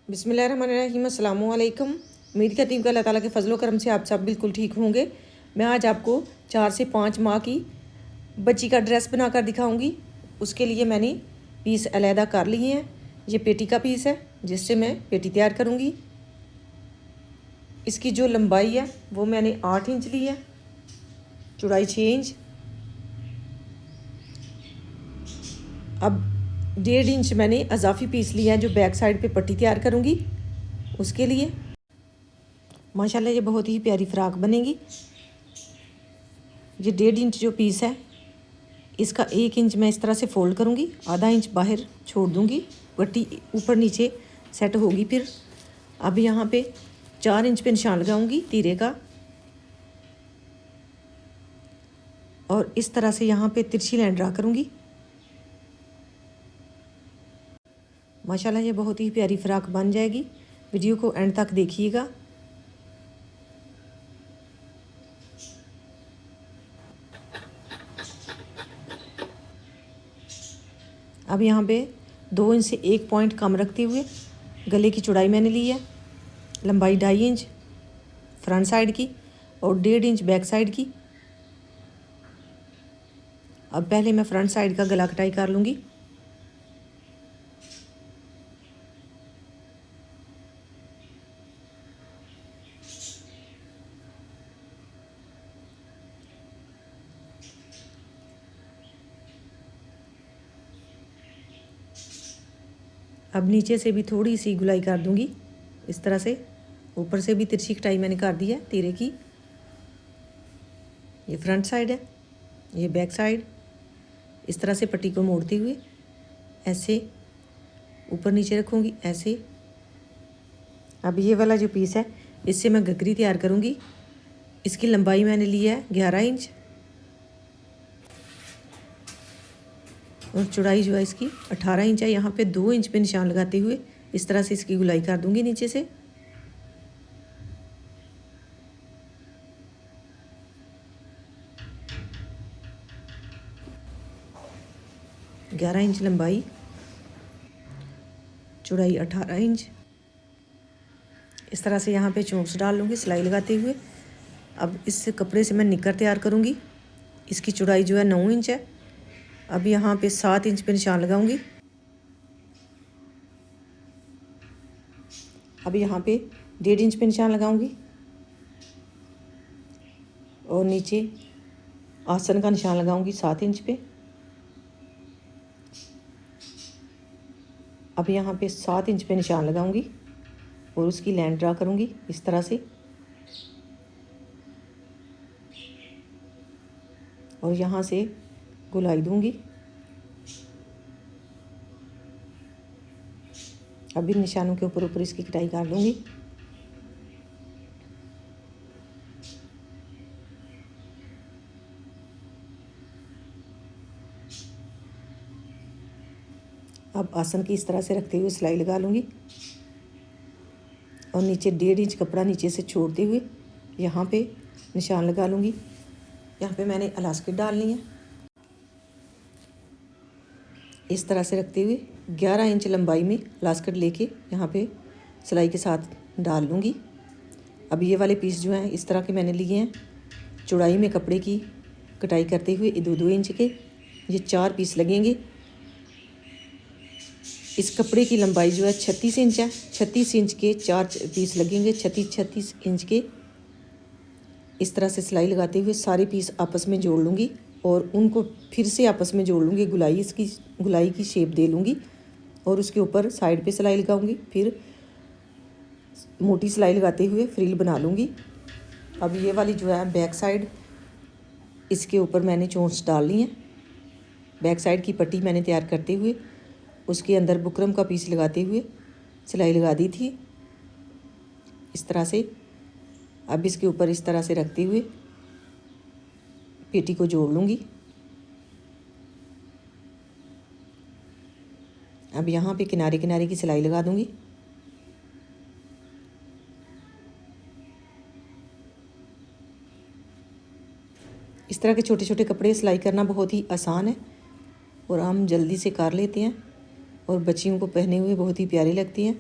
बिस्मिल्लाहिर्रहमानिर्रहीम, अस्सलामु अलैकुम। उम्मीद करती हूँ कि अल्लाह ताला के फजलो करम से आप सब बिल्कुल ठीक होंगे। मैं आज आपको 4 से 5 माह की बच्ची का ड्रेस बनाकर दिखाऊंगी। उसके लिए मैंने पीस अलहदा कर लिए हैं। ये पेटी का पीस है जिससे मैं पेटी तैयार करूँगी। इसकी जो लंबाई है वो मैंने 8 इंच ली है, चौड़ाई 6 इंच। अब 1.5 इंच मैंने अजाफी पीस लिया है जो बैक साइड पे पट्टी तैयार करूँगी उसके लिए। माशाल्लाह ये बहुत ही प्यारी फ्रॉक बनेगी। ये 1.5 इंच जो पीस है इसका 1 इंच मैं इस तरह से फोल्ड करूँगी, आधा इंच बाहर छोड़ दूँगी, पट्टी ऊपर नीचे सेट होगी। फिर अब यहाँ पे 4 इंच पे निशान लगाऊँगी तीरे का और इस तरह से यहाँ पे तिरछी लाइन ड्रा करूँगी। माशाल्लाह ये बहुत ही प्यारी फ्रॉक बन जाएगी। वीडियो को एंड तक देखिएगा। अब यहाँ पे 2 इंच से 1 पॉइंट कम रखते हुए गले की चौड़ाई मैंने ली है, लंबाई 2.5 इंच फ्रंट साइड की और 1.5 इंच बैक साइड की। अब पहले मैं फ्रंट साइड का गला कटाई कर लूँगी। अब नीचे से भी थोड़ी सी गुलाई कर दूँगी इस तरह से। ऊपर से भी तिरछी कटाई मैंने कर दी है तीरे की। ये फ्रंट साइड है, ये बैक साइड। इस तरह से पट्टी को मोड़ते हुए ऐसे ऊपर नीचे रखूँगी ऐसे। अब ये वाला जो पीस है इससे मैं घघरी तैयार करूँगी। इसकी लंबाई मैंने ली है 11 इंच और चौड़ाई जो है इसकी 18 इंच है। यहाँ पे 2 इंच पे निशान लगाते हुए इस तरह से इसकी गुलाई कर दूँगी नीचे से। ग्यारह इंच लंबाई, चौड़ाई 18 इंच। इस तरह से यहाँ पे चोंच डाल लूँगी सिलाई लगाते हुए। अब इस कपड़े से मैं निकर तैयार करूँगी। इसकी चौड़ाई जो है 9 इंच है। अब यहाँ पे 7 इंच पे निशान लगाऊंगी। अब यहाँ पे 1.5 इंच पे निशान लगाऊंगी और नीचे आसन का निशान लगाऊंगी 7 इंच पे। अब यहाँ पे 7 इंच पे निशान लगाऊंगी और उसकी लाइन ड्रा करूँगी इस तरह से और यहाँ से गुलाई दूँगी। अब इन निशानों के ऊपर ऊपर इसकी कटाई कर लूँगी। अब आसन की इस तरह से रखते हुए सिलाई लगा लूँगी और नीचे 1.5 इंच कपड़ा नीचे से छोड़ते हुए यहाँ पे निशान लगा लूँगी। यहाँ पे मैंने इलास्टिक डालनी है। इस तरह से रखते हुए 11 इंच लंबाई में इलास्टिक लेके यहाँ पे सिलाई के साथ डाल लूँगी। अब ये वाले पीस जो हैं इस तरह के मैंने लिए हैं। चौड़ाई में कपड़े की कटाई करते हुए 2-2 इंच के ये 4 पीस लगेंगे। इस कपड़े की लंबाई जो है 36 इंच है। 36 इंच के 4 पीस लगेंगे, 36 इंच के। इस तरह से सिलाई लगाते हुए सारे पीस आपस में जोड़ लूँगी और उनको फिर से आपस में जोड़ लूँगी। इसकी गुलाई की शेप दे लूँगी और उसके ऊपर साइड पे सिलाई लगाऊँगी। फिर मोटी सिलाई लगाते हुए फ्रिल बना लूँगी। अब ये वाली जो है बैक साइड, इसके ऊपर मैंने चोंच डाल ली है। बैक साइड की पट्टी मैंने तैयार करते हुए उसके अंदर बुकरम का पीस लगाते हुए सिलाई लगा दी थी इस तरह से। अब इसके ऊपर इस तरह से रखते हुए पेटी को जोड़ लूँगी। अब यहाँ पे किनारे किनारे की सिलाई लगा दूँगी। इस तरह के छोटे छोटे कपड़े सिलाई करना बहुत ही आसान है और हम जल्दी से कर लेते हैं और बच्चियों को पहने हुए बहुत ही प्यारी लगती हैं।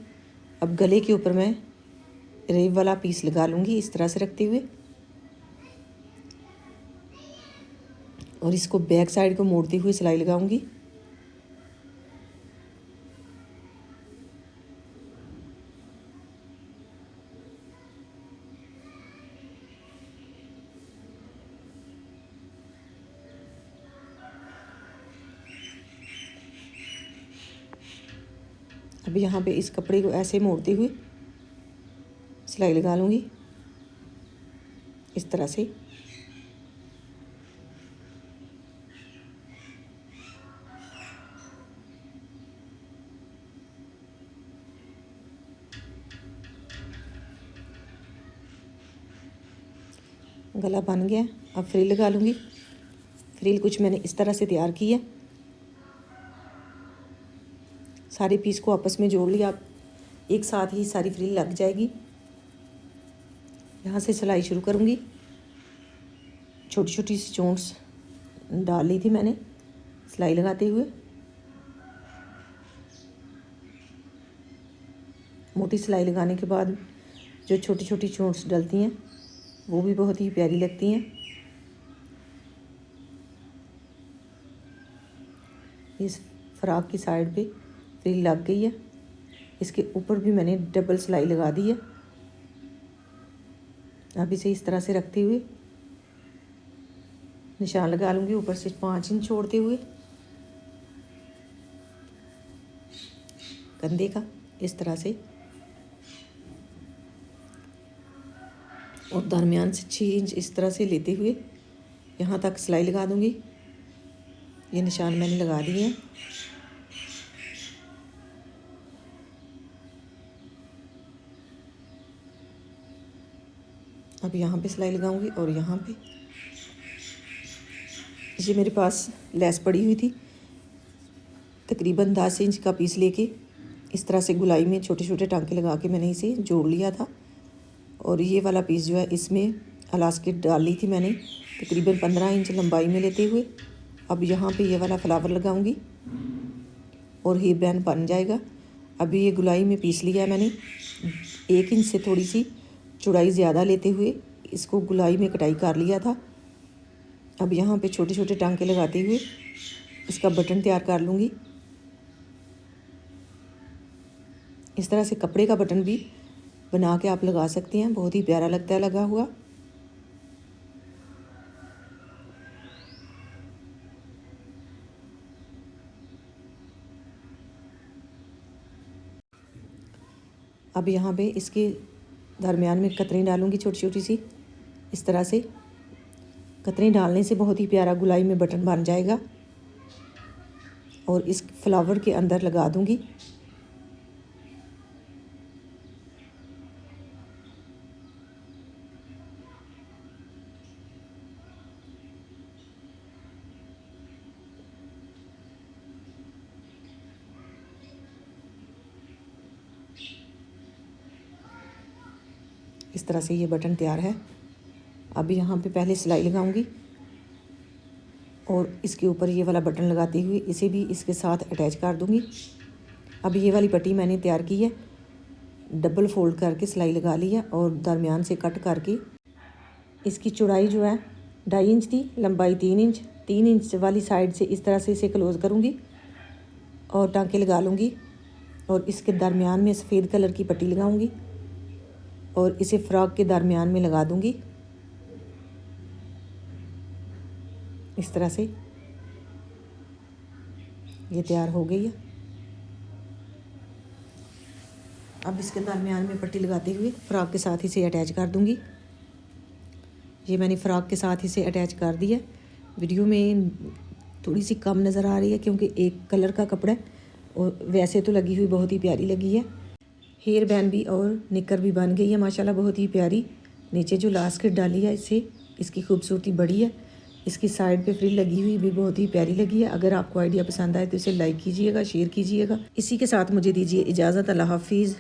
अब गले के ऊपर मैं रेव वाला पीस लगा लूँगी इस तरह से रखते हुए, और इसको बैक साइड को मोड़ते हुए सिलाई लगाऊंगी। अब यहाँ पे इस कपड़े को ऐसे मोड़ते हुए सिलाई लगा लूँगी इस तरह से। गला बन गया। अब फ्रिल लगा लूँगी। फ्रिल कुछ मैंने इस तरह से तैयार की है। सारे पीस को आपस में जोड़ लिया, एक साथ ही सारी फ्रिल लग जाएगी। यहाँ से सिलाई शुरू करूँगी। छोटी छोटी सी चोंच डाल ली थी मैंने सिलाई लगाते हुए। मोटी सिलाई लगाने के बाद जो छोटी छोटी चोंच डलती हैं वो भी बहुत ही प्यारी लगती हैं। इस फ्रॉक की साइड पे फ्रिल लग गई है। इसके ऊपर भी मैंने डबल सिलाई लगा दी है। अब इसे इस तरह से रखते हुए निशान लगा लूँगी ऊपर से 5 इंच छोड़ते हुए कंधे का इस तरह से, और दरमियान से 6 इंच इस तरह से लेते हुए यहाँ तक सिलाई लगा दूँगी। ये निशान मैंने लगा दिए हैं। अब यहाँ पे सिलाई लगाऊंगी और यहाँ पे ये मेरे पास लेस पड़ी हुई थी। तकरीबन 10 इंच का पीस लेके इस तरह से गुलाई में छोटे छोटे टांके लगा के मैंने इसे जोड़ लिया था। और ये वाला पीस जो है इसमें इलास्टिक डाल ली थी मैंने तकरीबन 15 इंच लंबाई में लेते हुए। अब यहाँ पे ये वाला फ्लावर लगाऊंगी और हेयर बैंड बन जाएगा। अभी ये गुलाई में पीस लिया है मैंने। 1 इंच से थोड़ी सी चौड़ाई ज़्यादा लेते हुए इसको गुलाई में कटाई कर लिया था। अब यहाँ पे छोटे छोटे टांके लगाते हुए इसका बटन तैयार कर लूँगी। इस तरह से कपड़े का बटन भी बना के आप लगा सकते हैं, बहुत ही प्यारा लगता है लगा हुआ। अब यहाँ पे इसके दरमियान में कतरें डालूँगी छोटी छोटी सी इस तरह से। कतरें डालने से बहुत ही प्यारा गुलाई में बटन बन जाएगा। और इस फ्लावर के अंदर लगा दूँगी। इस तरह से ये बटन तैयार है। अब यहाँ पे पहले सिलाई लगाऊंगी और इसके ऊपर ये वाला बटन लगाते हुए इसे भी इसके साथ अटैच कर दूंगी। अब ये वाली पट्टी मैंने तैयार की है, डबल फोल्ड करके सिलाई लगा ली है और दरमियान से कट करके इसकी चौड़ाई जो है 2.5 इंच थी, लंबाई 3 इंच। 3 इंच वाली साइड से इस तरह से इसे क्लोज़ करूँगी और टाँके लगा लूँगी और इसके दरमियान में सफ़ेद कलर की पट्टी लगाऊँगी और इसे फ्रॉक के दरमियान में लगा दूँगी इस तरह से। ये तैयार हो गई है। अब इसके दरमियान में पट्टी लगाते हुए फ्रॉक के साथ इसे अटैच कर दूँगी। ये मैंने फ्रॉक के साथ इसे अटैच कर दिया। वीडियो में थोड़ी सी कम नज़र आ रही है क्योंकि एक कलर का कपड़ा है और वैसे तो लगी हुई बहुत ही प्यारी लगी है। हेयर बैंड भी और निकर भी बन गई है माशाल्लाह, बहुत ही प्यारी। नीचे जो इलास्टिक डाली है इससे इसकी खूबसूरती बढ़ी है। इसकी साइड पे फ्रिल लगी हुई भी बहुत ही प्यारी लगी है। अगर आपको आइडिया पसंद आए तो इसे लाइक कीजिएगा, शेयर कीजिएगा। इसी के साथ मुझे दीजिए इजाज़त। अल्लाह हाफिज़।